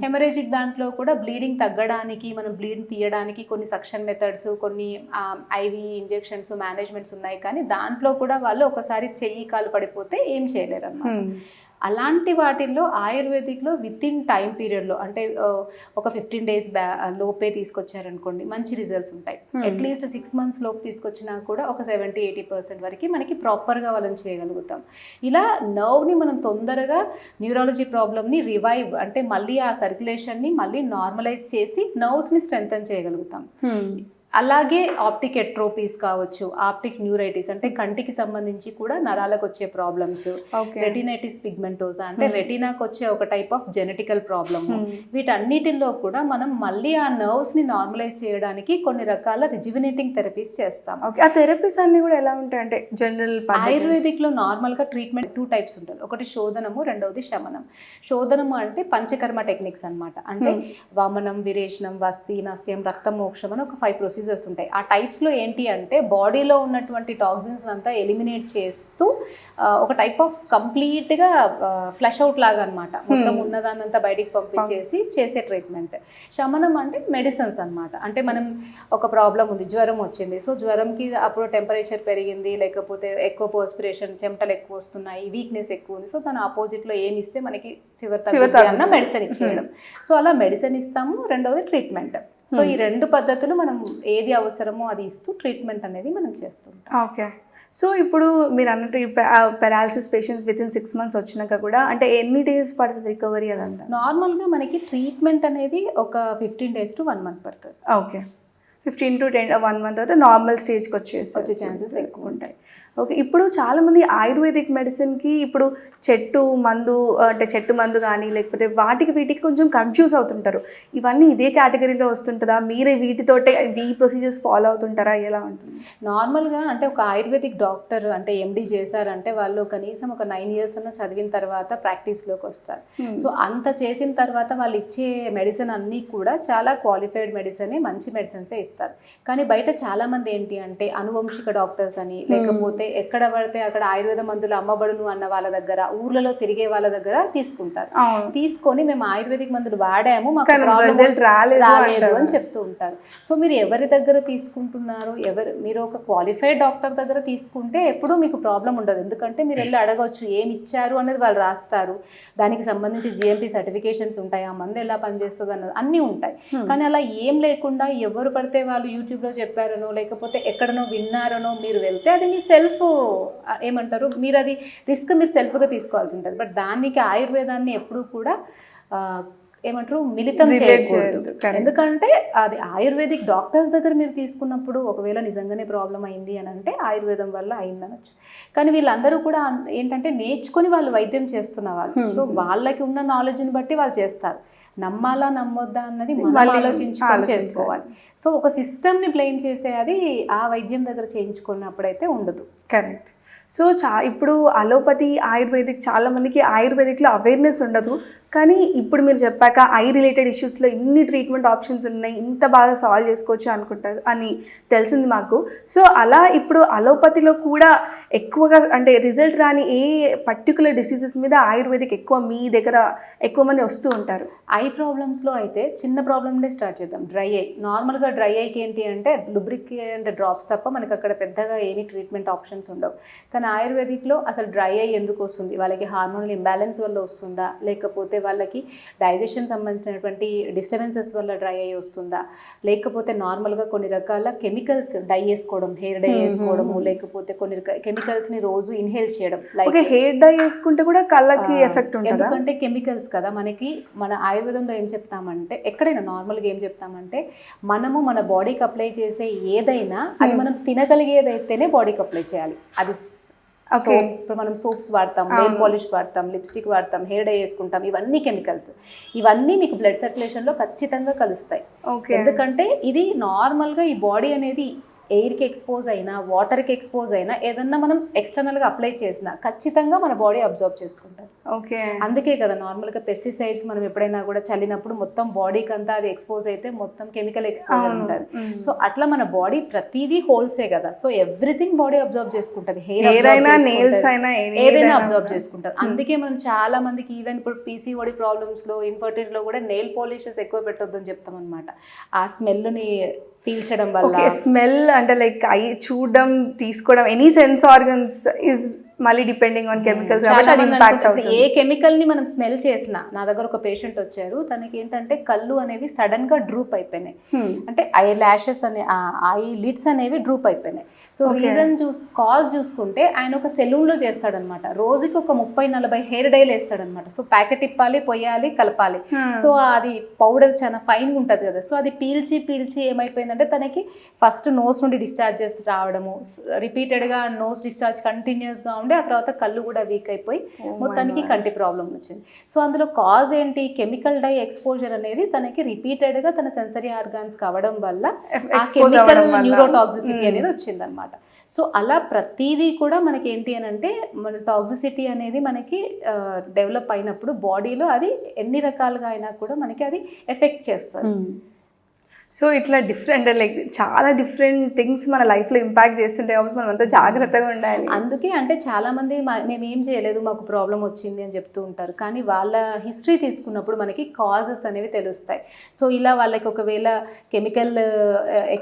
హెమరేజిక్ దాంట్లో కూడా బ్లీడింగ్ తగ్గడానికి, మనం బ్లీడ్ తీయడానికి కొన్ని సక్షన్ మెథడ్స్, కొన్ని IV ఇంజెక్షన్స్, మేనేజ్మెంట్స్ ఉన్నాయి. కానీ దాంట్లో కూడా వాళ్ళు ఒకసారి చెయ్యి కాలు పడిపోతే ఏం చేయలేరు అన్నమాట. అలాంటి వాటిల్లో ఆయుర్వేదిక్లో వితిన్ టైం పీరియడ్లో, అంటే ఒక 15 days లోపే తీసుకొచ్చారనుకోండి మంచి రిజల్ట్స్ ఉంటాయి. అట్లీస్ట్ 6 months లోపు తీసుకొచ్చినా కూడా ఒక 70-80% వరకు మనకి ప్రాపర్గా వాళ్ళని చేయగలుగుతాం. ఇలా నర్వ్ని మనం తొందరగా న్యూరాలజీ ప్రాబ్లమ్ని రివైవ్, అంటే మళ్ళీ ఆ సర్క్యులేషన్ని మళ్ళీ నార్మలైజ్ చేసి నర్వ్స్ని స్ట్రెంథన్ చేయగలుగుతాం. అలాగే ఆప్టిక్ ఎట్రోపీస్ కావచ్చు, ఆప్టిక్ న్యూరైటిస్, అంటే కంటికి సంబంధించి కూడా నరాలకు వచ్చే ప్రాబ్లమ్స్, రెటినైటిస్ పిగ్మెంటోసా, అంటే రెటీనాకు వచ్చే ఒక టైప్ ఆఫ్ జెనెటికల్ ప్రాబ్లమ్. వీటన్నిటిలో కూడా మనం మళ్ళీ ఆ నర్వ్స్ ని నార్మలైజ్ చేయడానికి కొన్ని రకాల రిజ్యువినేటింగ్ థెరపీస్ చేస్తాం. ఆ థెరపీస్ అన్ని కూడా ఎలా ఉంటాయి అంటే జనరల్ ఆయుర్వేదిక్ లో నార్మల్ గా ట్రీట్మెంట్ 2 types ఉంటుంది. ఒకటి శోధనము, రెండవది శమనం. శోధనము అంటే పంచకర్మ టెక్నిక్స్ అన్నమాట. అంటే వామనం, విరేచనం, వస్తి, నస్యం, రక్తమోక్షం అని ఒక 5 procedures ప్రొసీజర్స్ ఉంటాయి. ఆ టైప్స్లో ఏంటి అంటే బాడీలో ఉన్నటువంటి టాక్సిన్స్ అంతా ఎలిమినేట్ చేస్తూ ఒక టైప్ ఆఫ్ కంప్లీట్గా ఫ్లష్ అవుట్ లాగా అనమాట, మొత్తం ఉన్నదాన్నంతా బయటికి పంపించేసి చేసే ట్రీట్మెంట్. శమనం అంటే మెడిసిన్స్ అనమాట. అంటే మనం ఒక ప్రాబ్లం ఉంది, జ్వరం వచ్చింది, సో జ్వరంకి అప్పుడు టెంపరేచర్ పెరిగింది, లేకపోతే ఎక్కువ పర్స్పిరేషన్, చెమటలు ఎక్కువ వస్తున్నాయి, వీక్నెస్ ఎక్కువ ఉంది, సో దాని ఆపోజిట్లో ఏమి ఇస్తే మనకి ఫీవర్ తగ్గుతుంది అన్న మెడిసిన్ ఇచ్చేయడం. సో అలా మెడిసిన్ ఇస్తాము. రెండవది ట్రీట్మెంట్. సో ఈ రెండు పద్ధతులు మనం ఏది అవసరమో అది ఇస్తూ ట్రీట్మెంట్ అనేది మనం చేస్తుంటాం. ఓకే. సో ఇప్పుడు మీరు అన్నట్టు ఈ paralysis patients with in 6 months వచ్చినాక కూడా అంటే ఎన్ని డేస్ పడుతుంది రికవరీ అదంతా? నార్మల్గా మనకి ట్రీట్మెంట్ అనేది ఒక 15 days to 1 month పడుతుంది. ఓకే. 15 to 1 month తర్వాత నార్మల్ స్టేజ్కి వచ్చే ఛాన్సెస్ ఎక్కువ ఉంటాయి. ఓకే. ఇప్పుడు చాలామంది ఆయుర్వేదిక్ మెడిసిన్కి ఇప్పుడు చెట్టు మందు కానీ లేకపోతే వీటికి కొంచెం కన్ఫ్యూజ్ అవుతుంటారు. ఇవన్నీ ఇదే కేటగిరీలో వస్తుంటుందా? మీరే వీటితోటే ఈ ప్రొసీజర్స్ ఫాలో అవుతుంటారా? ఎలా ఉంటుంది? నార్మల్గా అంటే ఒక ఆయుర్వేదిక్ డాక్టర్ అంటే ఎండి చేశారంటే వాళ్ళు కనీసం ఒక 9 years అన్న చదివిన తర్వాత ప్రాక్టీస్లోకి వస్తారు. సో అంత చేసిన తర్వాత వాళ్ళు ఇచ్చే మెడిసిన్ అన్నీ కూడా చాలా క్వాలిఫైడ్ మెడిసినే, మంచి మెడిసిన్సే ఇస్తారు. కానీ బయట చాలామంది ఏంటి అంటే అనువంశిక డాక్టర్స్ అని, లేకపోతే ఎక్కడ పడితే అక్కడ ఆయుర్వేద మందులు అమ్మబడును అన్న వాళ్ళ దగ్గర, ఊర్లలో తిరిగే వాళ్ళ దగ్గర తీసుకుంటారు. తీసుకొని మేము ఆయుర్వేదిక్ మందులు వాడాము, మాకు రిజల్ట్ రాలేదు అని చెప్తూ ఉంటారు. సో మీరు ఎవరి దగ్గర తీసుకుంటున్నారు? మీరు ఒక క్వాలిఫైడ్ డాక్టర్ దగ్గర తీసుకుంటే ఎప్పుడూ మీకు ప్రాబ్లం ఉండదు. ఎందుకంటే మీరు వెళ్ళి అడగవచ్చు ఏమి ఇచ్చారు అనేది వాళ్ళు రాస్తారు, దానికి సంబంధించి GMP సర్టిఫికేషన్స్ ఉంటాయి, ఆ మందు ఎలా పనిచేస్తుంది అన్నది అన్నీ ఉంటాయి. కానీ అలా ఏం లేకుండా ఎవరు పడితే వాళ్ళు యూట్యూబ్లో చెప్పారనో లేకపోతే ఎక్కడనో విన్నారనో మీరు వెళ్తే అది మీ సెల్ఫ్ ఏమంటారు, మీరు అది రిస్క్ మీరు సెల్ఫ్గా తీసుకోవాల్సి ఉంటుంది. బట్ దానికి ఆయుర్వేదాన్ని ఎప్పుడూ కూడా ఏమంటారు మిళితం చేయకూడదు. ఎందుకంటే అది ఆయుర్వేదిక్ డాక్టర్స్ దగ్గర మీరు తీసుకున్నప్పుడు ఒకవేళ నిజంగానే ప్రాబ్లం అయింది అని అంటే ఆయుర్వేదం వల్ల అయిందనొచ్చు. కానీ వీళ్ళందరూ కూడా ఏంటంటే నేర్చుకొని వాళ్ళు వైద్యం చేస్తున్న వాళ్ళు. సో వాళ్ళకి ఉన్న నాలెడ్జ్ని బట్టి వాళ్ళు చేస్తారు. నమ్మాలా నమ్మొద్దా అన్నది మనం ఆలోచించుకొని చేసుకోవాలి. సో ఒక సిస్టమ్ని బ్లేమ్ చేసే అది ఆ వైద్యం దగ్గర చేయించుకున్నప్పుడైతే ఉండదు. కరెక్ట్. సో ఇప్పుడు అలోపతి ఆయుర్వేదిక్ చాలామందికి ఆయుర్వేదిక్లో అవేర్నెస్ ఉండదు. కానీ ఇప్పుడు మీరు చెప్పాక ఐ రిలేటెడ్ ఇష్యూస్లో ఇన్ని ట్రీట్మెంట్ ఆప్షన్స్ ఉన్నాయి, ఇంత బాగా సాల్వ్ చేసుకోవచ్చు అనుకుంటారు అని తెలిసింది మాకు. సో అలా ఇప్పుడు అలోపతిలో కూడా ఎక్కువగా అంటే రిజల్ట్ రాని ఏ పర్టికులర్ డిసీజెస్ మీద ఆయుర్వేదిక్ ఎక్కువ మీ దగ్గర ఎక్కువ మంది వస్తూ ఉంటారు? ఐ ప్రాబ్లమ్స్లో అయితే చిన్న ప్రాబ్లమ్ నుండే స్టార్ట్ చేద్దాం. Dry eye. నార్మల్గా డ్రై ఐకి ఏంటి అంటే లూబ్రికెంట్ డ్రాప్స్ తప్ప మనకి అక్కడ పెద్దగా ఏమీ ట్రీట్మెంట్ ఆప్షన్స్ ఉండవు. కానీ ఆయుర్వేదిక్లో అసలు డ్రై ఐ ఎందుకు వస్తుంది? వాళ్ళకి హార్మోనల్ ఇంబ్యాలెన్స్ వల్ల వస్తుందా, లేకపోతే వాళ్ళకి డైజెషన్ సంబంధించినటువంటి డిస్టర్బెన్సెస్ వల్ల డ్రై ఐ వస్తుందా, లేకపోతే నార్మల్గా కొన్ని రకాల కెమికల్స్ డై వేసుకోవడం, హెయిర్ డై వేసుకోవడము, లేకపోతే కొన్ని కెమికల్స్ని రోజు ఇన్హేల్ చేయడం. లైక్ హెయిర్ డై వేసుకుంటే కూడా కళ్ళకి ఎఫెక్ట్ ఉంటుంది. ఎందుకంటే కెమికల్స్ కదా. మన ఆయుర్వేదంలో ఏం చెప్తామంటే, ఎక్కడైనా నార్మల్గా ఏం చెప్తామంటే, మనము మన బాడీకి అప్లై చేసే ఏదైనా అది మనం తినగలిగేదైతేనే బాడీకి అప్లై చేయాలి. అది ఇప్పుడు మనం సోప్స్ వాడతాం, నెయిల్ పాలిష్ వాడతాం, లిప్స్టిక్ వాడతాం, హెయిర్ డై వేసుకుంటాం, ఇవన్నీ కెమికల్స్. ఇవన్నీ మీకు బ్లడ్ సర్క్యులేషన్లో ఖచ్చితంగా కలుస్తాయి. ఎందుకంటే ఇది నార్మల్గా ఈ బాడీ అనేది ఎయిర్కి ఎక్స్పోజ్ అయినా, వాటర్కి ఎక్స్పోజ్ అయినా, ఏదన్నా మనం ఎక్స్టర్నల్గా అప్లై చేసినా ఖచ్చితంగా మన బాడీ అబ్జర్వ్ చేసుకుంటుంది. ఓకే. అందుకే కదా నార్మల్గా పెస్టిసైడ్స్ మనం ఎప్పుడైనా కూడా చల్లినప్పుడు మొత్తం బాడీకి అంతా అది ఎక్స్పోజ్ అయితే మొత్తం కెమికల్ ఎక్స్పోజర్ ఉంటుంది. సో అట్లా మన బాడీ ప్రతిదీ హోల్సే కదా. సో ఎవ్రీథింగ్ బాడీ అబ్జర్వ్ చేసుకుంటుంది. హెయిర్ అయినా, నెయిల్స్ అయినా, ఏదైనా అబ్జర్వ్ చేసుకుంటారు. అందుకే మనం చాలా మందికి ఈవెన్ ఇప్పుడు PCOD ప్రాబ్లమ్స్లో, ఇన్ఫర్టిలిటీలో కూడా నెయిల్ పాలిషెస్ ఎక్కువ పెట్టొద్దని చెప్తాం అనమాట. ఆ స్మెల్ని పీల్చడం వల్ల. స్మెల్ అంటే లైక్ ఐ చూడడం, తీసుకోవడం, ఎనీ సెన్స్ ఆర్గన్స్ ఇస్ మళ్ళీ డిపెండింగ్ ఆన్ కెమికల్స్ కాబట్టి అది ఇంపాక్ట్ అవుతుంది. ఏ కెమికల్ని మనం స్మెల్ చేసినా, నా దగ్గర ఒక పేషెంట్ వచ్చారు, తనకి ఏంటంటే కళ్ళు అనేవి సడన్గా డ్రూప్ అయిపోయినాయి. అంటే ఐ ల్యాషెస్ అనే ఐ లిడ్స్ అనేవి డ్రూప్ అయిపోయినాయి. సో రీజన్ కాజ్ చూసుకుంటే ఆయన ఒక సెలూన్లో చేస్తాడనమాట. రోజుకి ఒక 30-40 హెయిర్ డైలు వేస్తాడనమాట. సో ప్యాకెట్ ఇప్పాలి, పొయ్యాలి, కలపాలి. సో అది పౌడర్ చాలా ఫైన్గా ఉంటుంది కదా. సో అది పీల్చి ఏమైపోయిందంటే తనకి ఫస్ట్ నోస్ నుండి డిశ్చార్జెస్ రావడము, రిపీటెడ్గా నోస్ డిశ్చార్జ్ కంటిన్యూస్గా ఉండి ఆ తర్వాత కళ్ళు కూడా వీక్ అయిపోయి మొత్తానికి కంటి ప్రాబ్లం వచ్చింది. సో అందులో కాజ్ ఏంటి? కెమికల్ డై ఎక్స్పోజర్ అనేది తనకి రిపీటెడ్గా తన సెన్సరీ ఆర్గాన్స్ కావడం వల్ల ఆ కెమికల్ న్యూరోటాక్సిసిటీ అనేది వచ్చిందనమాట. సో అలా ప్రతిదీ కూడా మనకి ఏంటి అని అంటే, మన టాక్సిసిటీ అనేది మనకి డెవలప్ అయినప్పుడు బాడీలో అది ఎన్ని రకాలుగా అయినా కూడా మనకి అది ఎఫెక్ట్ చేస్తుంది. సో ఇట్లా డిఫరెంట్ లైక్ చాలా డిఫరెంట్ థింగ్స్ మన లైఫ్లో ఇంపాక్ట్ చేస్తుంటాయి కాబట్టి మనం అంతా జాగ్రత్తగా ఉండాలి. అందుకే అంటే చాలామంది మేము ఏం చేయలేదు, మాకు ప్రాబ్లం వచ్చింది అని చెప్తూ ఉంటారు. కానీ వాళ్ళ హిస్టరీ తీసుకున్నప్పుడు మనకి కాజెస్ అనేవి తెలుస్తాయి. సో ఇలా వాళ్ళకి ఒకవేళ కెమికల్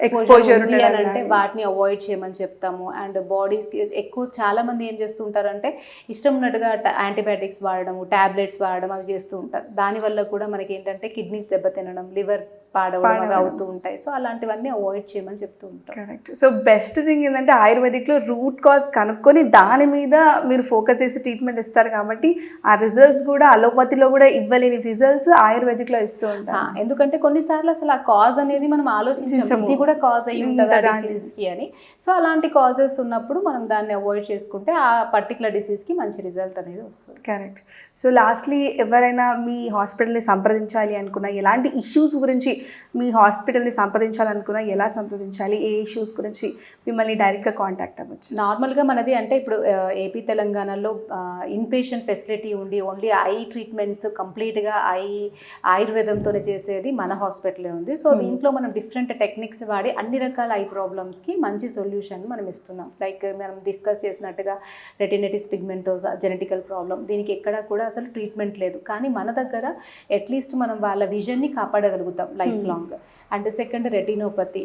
ఎక్స్పోజర్ ఉంది అని అంటే వాటిని అవాయిడ్ చేయమని చెప్తాము. అండ్ బాడీస్కి ఎక్కువ చాలామంది ఏం చేస్తూ ఉంటారంటే ఇష్టం ఉన్నట్టుగా యాంటీబయాటిక్స్ వాడడము, టాబ్లెట్స్ వాడడం అవి చేస్తూ ఉంటారు. దానివల్ల కూడా మనకి ఏంటంటే కిడ్నీస్ దెబ్బతినడం, లివర్ పాడవడం అవి అవుతూ ఉంటాయి. సో అలాంటివన్నీ అవాయిడ్ చేయమని చెప్తూ ఉంటాం. కరెక్ట్. సో బెస్ట్ థింగ్ ఏంటంటే ఆయుర్వేదిక్లో రూట్ కాజ్ కనుక్కొని దాని మీద మీరు ఫోకస్ చేసి ట్రీట్మెంట్ ఇస్తారు కాబట్టి ఆ రిజల్ట్స్ కూడా అలోపతిలో కూడా ఇవ్వలేని రిజల్ట్స్ ఆయుర్వేదిక్లో ఇస్తూ ఉంటారు. ఎందుకంటే కొన్నిసార్లు అసలు ఆ కాజ్ అనేది మనం ఆలోచించాము ఇది కూడా కాజ్ అయ్యి ఉంటుందా డిసీజ్కి అని. సో అలాంటి కాజెస్ ఉన్నప్పుడు మనం దాన్ని అవాయిడ్ చేసుకుంటే ఆ పర్టికులర్ డిసీజ్కి మంచి రిజల్ట్ అనేది వస్తుంది. కరెక్ట్. సో లాస్ట్లీ ఎవరైనా మీ హాస్పిటల్ని సంప్రదించాలి అనుకున్నా, ఎలాంటి ఇష్యూస్ గురించి మీ హాస్పిటల్ని సంప్రదించాలనుకున్నా ఎలా సంప్రదించాలి, ఏ ఇష్యూస్ గురించి మిమ్మల్ని డైరెక్ట్గా కాంటాక్ట్ అవ్వచ్చు? నార్మల్గా మనది అంటే ఇప్పుడు ఏపీ తెలంగాణలో ఇన్పేషెంట్ ఫెసిలిటీ ఉండి ఓన్లీ ఐ ట్రీట్మెంట్స్ కంప్లీట్గా ఆయుర్వేదంతోనే చేసేది మన హాస్పిటలే ఉంది. సో దీంట్లో మనం డిఫరెంట్ టెక్నిక్స్ వాడి అన్ని రకాల ఐ ప్రాబ్లమ్స్కి మంచి సొల్యూషన్ మనం ఇస్తున్నాం. లైక్ మనం డిస్కస్ చేసినట్టుగా రెటినైటిస్ పిగ్మెంటోసా, జెనెటికల్ ప్రాబ్లం, దీనికి ఎక్కడా కూడా అసలు ట్రీట్మెంట్ లేదు. కానీ మన దగ్గర అట్లీస్ట్ మనం వాళ్ళ విజన్ని కాపాడగలుగుతాం life long. And second retinopathy,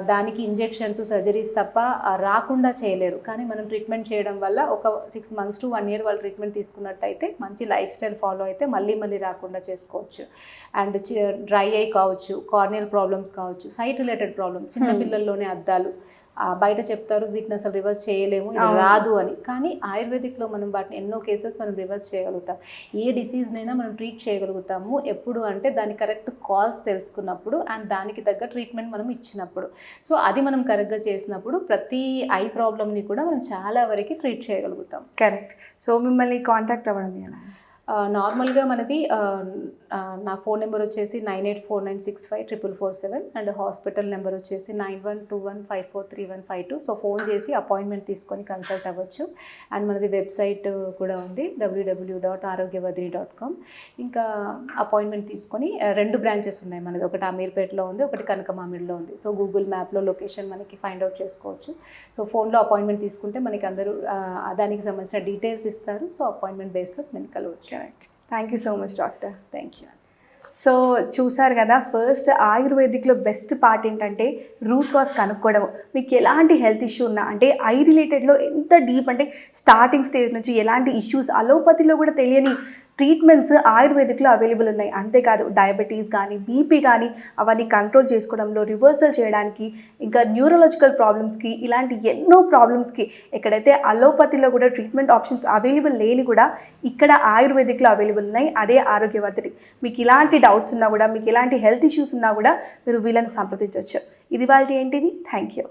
దానికి ఇంజెక్షన్స్, సర్జరీస్ తప్ప రాకుండా చేయలేరు. కానీ మనం ట్రీట్మెంట్ చేయడం వల్ల ఒక 6 months to 1 year వాళ్ళు ట్రీట్మెంట్ తీసుకున్నట్టయితే మంచి లైఫ్ స్టైల్ ఫాలో అయితే మళ్ళీ రాకుండా చేసుకోవచ్చు. అండ్ డ్రై ఐ కావచ్చు, కార్నియల్ ప్రాబ్లమ్స్ కావచ్చు, సైట్ రిలేటెడ్ ప్రాబ్లమ్, చిన్నపిల్లల్లోనే అద్దాలు బయట చెప్తారు వీటిని అసలు రివర్స్ చేయలేము, ఇది రాదు అని. కానీ ఆయుర్వేదిక్లో మనం వాటిని ఎన్నో కేసెస్ మనం రివర్స్ చేయగలుగుతాం. ఏ డిసీజ్నైనా మనం ట్రీట్ చేయగలుగుతాము. ఎప్పుడు అంటే దాని కరెక్ట్ కాజ్ తెలుసుకున్నప్పుడు అండ్ దానికి తగ్గ ట్రీట్మెంట్ మనం ఇచ్చినప్పుడు. సో అది మనం కరెక్ట్గా చేసినప్పుడు ప్రతి ఐ ప్రాబ్లమ్ని కూడా మనం చాలా వరకు ట్రీట్ చేయగలుగుతాం. కరెక్ట్. సో మిమ్మల్ని కాంటాక్ట్ అవ్వడం ఎలా? నార్మల్గా మనది నా ఫోన్ నెంబర్ వచ్చేసి 9849654447 అండ్ హాస్పిటల్ నెంబర్ వచ్చేసి 9121543152. సో ఫోన్ చేసి అపాయింట్మెంట్ తీసుకొని కన్సల్ట్ అవ్వచ్చు. అండ్ మనది వెబ్సైట్ కూడా ఉంది www.arogyavadini.com. ఇంకా అపాయింట్మెంట్ తీసుకొని 2 బ్రాంచెస్ ఉన్నాయి మనది, ఒకటి అమీర్పేటలో ఉంది, ఒకటి కనకమామిడిలో ఉంది. సో గూగుల్ మ్యాప్లో లొకేషన్ మనకి ఫైండ్ అవుట్ చేసుకోవచ్చు. సో ఫోన్లో అపాయింట్మెంట్ తీసుకుంటే మనకి అందరూ దానికి సంబంధించిన డీటెయిల్స్ ఇస్తారు. సో అపాయింట్మెంట్ బేస్లో మేము కలవచ్చు. Correct. Thank you so much doctor. Thank you. So చూసారు కదా, ఫస్ట్ ఆయుర్వేదిక్లో బెస్ట్ పార్ట్ ఏంటంటే రూట్ కాజ్ కనుక్కోవడం. మీకు ఎలాంటి హెల్త్ ఇష్యూ ఉన్నా, అంటే ఐ రిలేటెడ్లో ఎంత డీప్ అంటే స్టార్టింగ్ స్టేజ్ నుంచి ఎలాంటి ఇష్యూస్, అలోపతిలో కూడా తెలియని ట్రీట్మెంట్స్ ఆయుర్వేదిక్లో అవైలబుల్ ఉన్నాయి. అంతేకాదు డయాబెటీస్ కానీ, బీపీ కానీ అవన్నీ కంట్రోల్ చేసుకోవడంలో, రివర్సల్ చేయడానికి, ఇంకా న్యూరలాజికల్ ప్రాబ్లమ్స్కి, ఇలాంటి ఎన్నో ప్రాబ్లమ్స్కి ఎక్కడైతే అలోపతిలో కూడా ట్రీట్మెంట్ ఆప్షన్స్ అవైలబుల్ లేని కూడా ఇక్కడ ఆయుర్వేదిక్లో అవైలబుల్ ఉన్నాయి. అదే ఆరోగ్యవర్ధిని. మీకు ఇలాంటి డౌట్స్ ఉన్నా కూడా, మీకు ఇలాంటి హెల్త్ ఇష్యూస్ ఉన్నా కూడా మీరు వీళ్ళని సంప్రదించవచ్చు. ఇది వాళ్ళ ఏంటివి. Thank you.